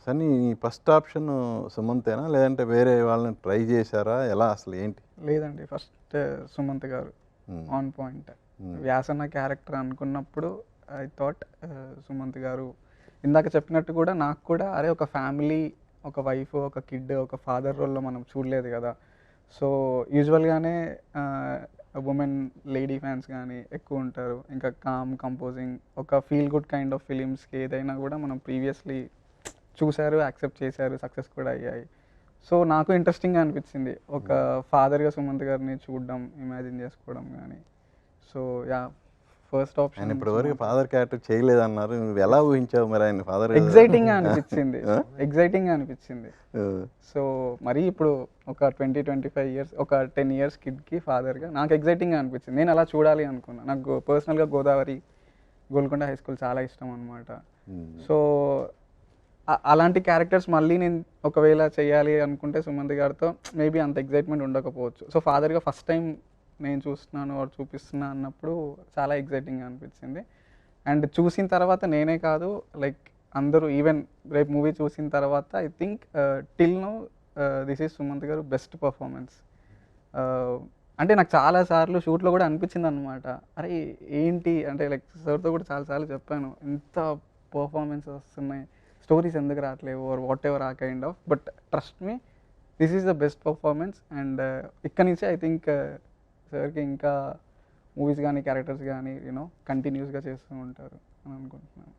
సన్నీ నీ first option సుమంతేనా? లేదంటే వేరే వాళ్ళని ట్రై చేశారా? ఎలా అసలు ఏంటి? లేదండి, ఫస్ట్ సుమంత్ గారు ఆన్ పాయింట్. వ్యాసన్న క్యారెక్టర్ అనుకున్నప్పుడు ఐ థాట్ సుమంత్ గారు. ఇందాక చెప్పినట్టు కూడా నాకు కూడా అరే ఒక ఫ్యామిలీ, ఒక వైఫ్, ఒక కిడ్, ఒక ఫాదర్ రోల్లో మనం చూడలేదు కదా. సో యూజువల్గానే ఉమెన్ లేడీ ఫ్యాన్స్ కానీ ఎక్కువ ఉంటారు. ఇంకా కామ్ కంపోజింగ్, ఒక ఫీల్ గుడ్ కైండ్ ఆఫ్ ఫిలిమ్స్కి ఏదైనా కూడా మనం ప్రీవియస్లీ చూశారు, యాక్సెప్ట్ చేశారు, సక్సెస్ కూడా అయ్యాయి. సో నాకు ఇంట్రెస్టింగ్గా అనిపించింది ఒక ఫాదర్గా సుమంత్ గారిని చూడడం, ఇమాజిన్ చేసుకోవడం కానీ. So yeah, first option. ఆయన ఇప్పటివరకు ఫాదర్ క్యారెక్టర్ చేయలేదన్నారు. నువ్వు ఎలా ఊహించావు మరి ఆయన ఫాదర్? ఎగ్జైటింగ్గా అనిపించింది, ఎగ్జైటింగ్గా అనిపించింది. సో మరి ఇప్పుడు ఒక 20-25 ఇయర్స్, ఒక 10 ఇయర్స్ కిడ్కి ఫాదర్గా నాకు ఎగ్జైటింగ్గా అనిపించింది. నేను అలా చూడాలి అనుకున్నా. నాకు పర్సనల్గా గోదావరి, గోల్కొండ హై స్కూల్ చాలా ఇష్టం అనమాట. సో అలాంటి క్యారెక్టర్స్ మళ్ళీ నేను ఒకవేళ చేయాలి అనుకుంటే సుమంత్ గారితో మేబీ అంత ఎగ్జైట్మెంట్ ఉండకపోవచ్చు. సో ఫాదర్గా ఫస్ట్ టైం నేను చూస్తున్నాను, వాడు చూపిస్తున్నా అన్నప్పుడు చాలా ఎగ్జైటింగ్గా అనిపించింది. అండ్ చూసిన తర్వాత నేనే కాదు, లైక్ అందరూ, ఈవెన్ రేపు మూవీ చూసిన తర్వాత I think till now this is Sumanth గారు బెస్ట్ పర్ఫార్మెన్స్. అంటే నాకు చాలాసార్లు షూట్లో కూడా అనిపించింది అనమాట, అరే ఏంటి అంటే లైక్ సార్తో కూడా చాలాసార్లు చెప్పాను, ఇంత పర్ఫార్మెన్సెస్ వస్తున్నాయి, స్టోరీస్ ఎందుకు రావట్లేవు ఆర్ వాట్ ఎవర్ ఆ kind of. But trust me, this is the best performance. And ఇక్కడ నుంచి ఐ థింక్ సార్కి ఇంకా మూవీస్ కానీ క్యారెక్టర్స్ కానీ కంటిన్యూస్గా చేస్తూ ఉంటారు అని అనుకుంటున్నాను.